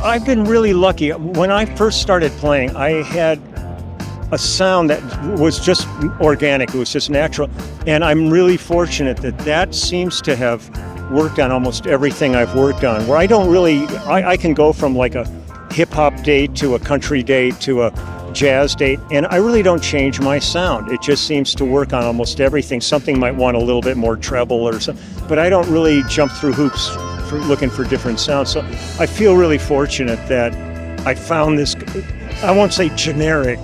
I've been really lucky. When I first started playing, I had a sound that was just organic. It was just natural. And I'm really fortunate that seems to have worked on almost everything I've worked on, where I don't really, I can go from like a hip hop date to a country date to a jazz date, and I really don't change my sound. It just seems to work on almost everything. Something might want a little bit more treble or something, but I don't really jump through hoops looking for different sounds. So I feel really fortunate that I found this, I won't say generic,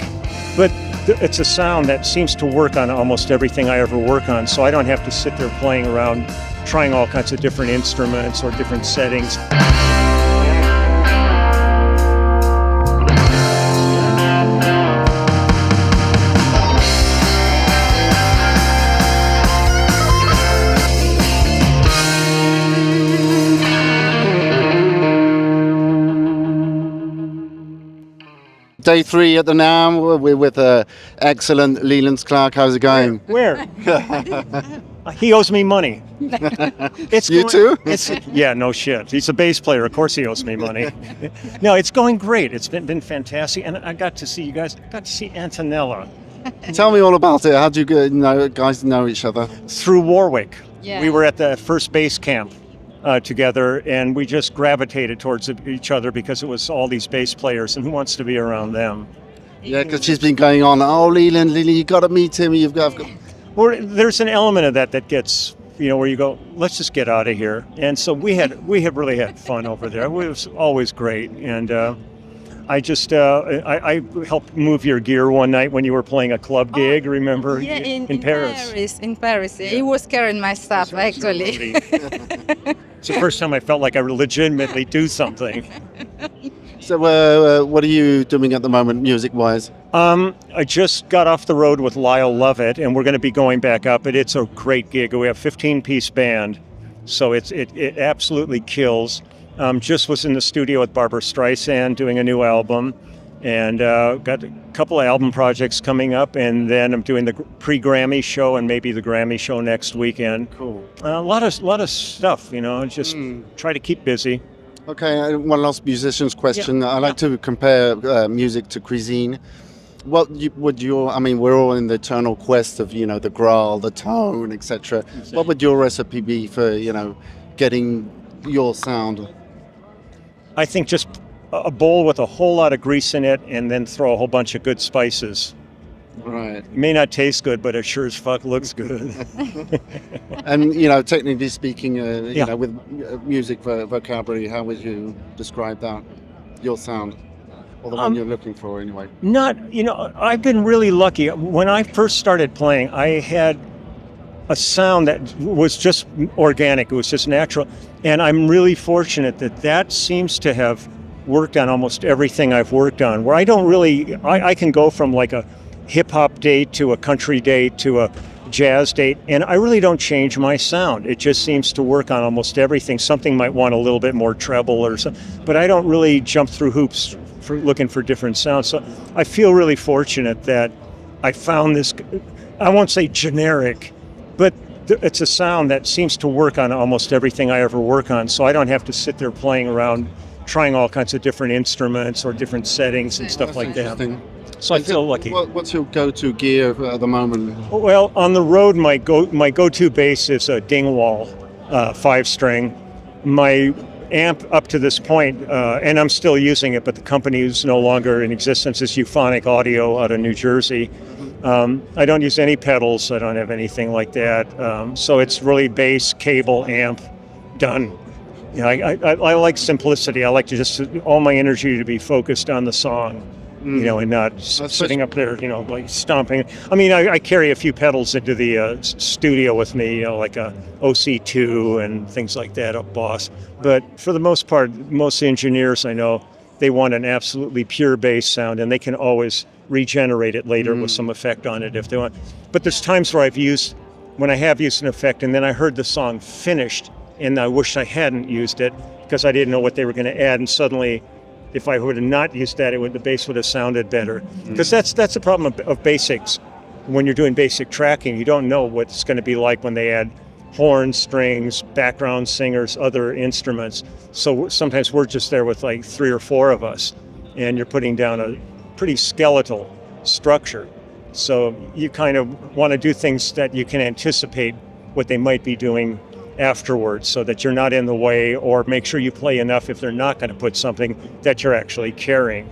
but it's a sound that seems to work on almost everything I ever work on. So I don't have to sit there playing around, trying all kinds of different instruments or different settings. Day 3 at the Namm. We're with excellent Leland Sklar. How's it going? Where? He owes me money. It's you too? Yeah, no shit. He's a bass player. Of course he owes me money. No, it's going great. It's been fantastic. And I got to see you guys. Got to see Antonella. Tell me all about it. How do you guys know each other? Through Warwick. Yeah. We were at the first base camp together, and we just gravitated towards each other because it was all these bass players, and who wants to be around them? Yeah, because she's been going on, oh, Leland, you got to meet him. You've got. Well, there's an element of that gets, where you go, let's just get out of here. And so we have really had fun over there. It was always great. And I just, I helped move your gear one night when you were playing a club gig, remember? Yeah, in Paris. In Paris. He was carrying my stuff, actually. It's the first time I felt like I legitimately do something. So what are you doing at the moment, music-wise? I just got off the road with Lyle, Lovett, and we're going to be going back up. But it's a great gig. We have a 15-piece band, so it absolutely kills. Just was in the studio with Barbara Streisand doing a new album, and got a couple of album projects coming up, and then I'm doing the pre-Grammy show and maybe the Grammy show next weekend. Cool. A lot of stuff, just try to keep busy. Okay, one last musician's question. I like to compare music to cuisine. What would we're all in the eternal quest of, the growl, the tone, etc. Exactly. What would your recipe be for, getting your sound? I think just a bowl with a whole lot of grease in it, and then throw a whole bunch of good spices. Right. It may not taste good, but it sure as fuck looks good. And, technically speaking, with music vocabulary, how would you describe that, your sound? Or the one you're looking for, anyway? I've been really lucky. When I first started playing, I had a sound that was just organic. It was just natural. And I'm really fortunate that seems to have worked on almost everything I've worked on, where I don't really, I can go from like a hip hop date to a country date to a jazz date, and I really don't change my sound. It just seems to work on almost everything. Something might want a little bit more treble or something, but I don't really jump through hoops looking for different sounds. So I feel really fortunate that I found this, I won't say generic, but it's a sound that seems to work on almost everything I ever work on. So I don't have to sit there playing around, trying all kinds of different instruments or different settings and stuff like that. So I feel lucky. What's your go-to gear at the moment? Well, on the road, my go-to bass is a Dingwall 5-string. My amp up to this point, and I'm still using it, but the company is no longer in existence, is Euphonic Audio out of New Jersey. I don't use any pedals. I don't have anything like that. So it's really bass, cable, amp, done. I like simplicity. I like to just all my energy to be focused on the song. And not sitting up there, like stomping. I carry a few pedals into the studio with me, like a OC2 and things like that, a Boss. But for the most part, most engineers I know, they want an absolutely pure bass sound, and they can always regenerate it later with some effect on it if they want. But there's times where when I have used an effect, and then I heard the song finished, and I wished I hadn't used it because I didn't know what they were going to add, and suddenly, if I would have not used that, the bass would have sounded better. Because that's the problem of basics. When you're doing basic tracking, you don't know what it's going to be like when they add horns, strings, background singers, other instruments. So sometimes we're just there with like 3 or 4 of us, and you're putting down a pretty skeletal structure. So you kind of want to do things that you can anticipate what they might be doing afterwards, so that you're not in the way, or make sure you play enough if they're not going to put something that you're actually carrying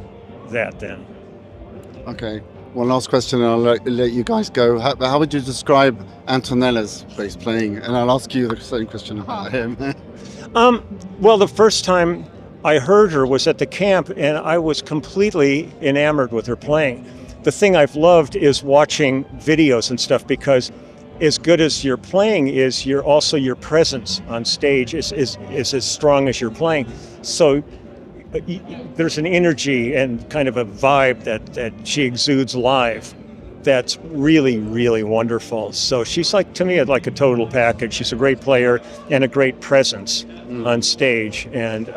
that then. Okay. One last question, and I'll let you guys go. How would you describe Antonella's bass playing? And I'll ask you the same question about him. Well, the first time I heard her was at the camp, and I was completely enamored with her playing. The thing I've loved is watching videos and stuff, because as good as your playing is, your presence on stage is as strong as your playing. So there's an energy and kind of a vibe that she exudes live that's really, really wonderful. So she's like, to me, like a total package. She's a great player and a great presence on stage. And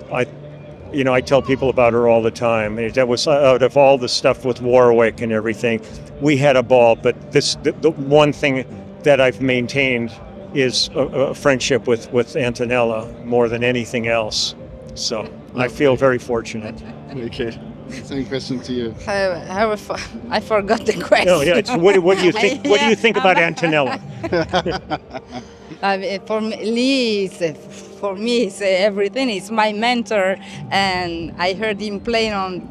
I tell people about her all the time. That was out of all the stuff with Warwick and everything, we had a ball. But the one thing that I've maintained is a friendship with Antonella more than anything else. So I feel very fortunate. Okay. Same question to you. I forgot the question. No, yeah. What do you think? What do you think about Antonella? For me, it's everything. It's my mentor, and I heard him playing on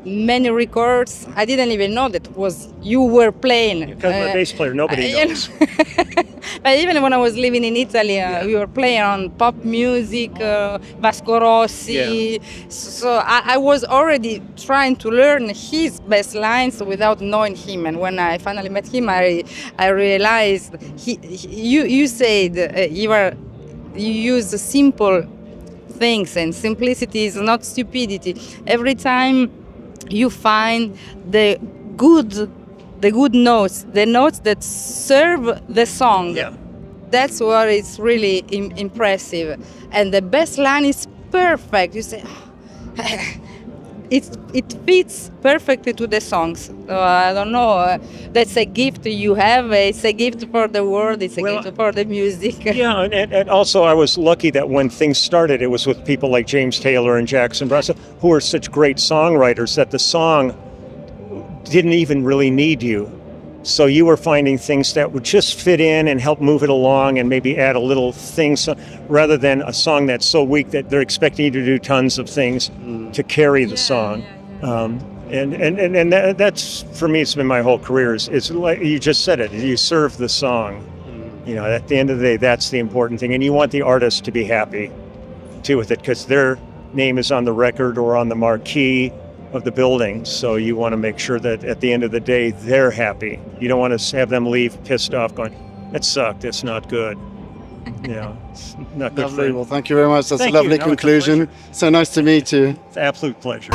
many records. I didn't even know that was you were playing. Because I'm a bass player, nobody knows. But even when I was living in Italy, we were playing on pop music, Vasco Rossi. Yeah. So I was already trying to learn his bass lines without knowing him. And when I finally met him, I realized you said you use simple things, and simplicity is not stupidity. Every time you find the good notes, the notes that serve the song. Yeah. That's what is really impressive. And the bass line is perfect. You say, it fits perfectly to the songs. I don't know. That's a gift you have. It's a gift for the world. It's a gift for the music. Yeah, and also I was lucky that when things started, it was with people like James Taylor and Jackson Browne, who are such great songwriters that the song didn't even really need you. So you were finding things that would just fit in and help move it along and maybe add a little thing, rather than a song that's so weak that they're expecting you to do tons of things to carry the song. And that's, for me, it's been my whole career. It's like you just said it. You serve the song. At the end of the day, that's the important thing. And you want the artist to be happy, too, with it, because their name is on the record or on the marquee of the building. So you want to make sure that at the end of the day, they're happy. You don't want to have them leave pissed off going, that sucked, it's not good. It's not good. Lovely. Well, thank you very much. That's a lovely conclusion. So nice to meet you. It's an absolute pleasure.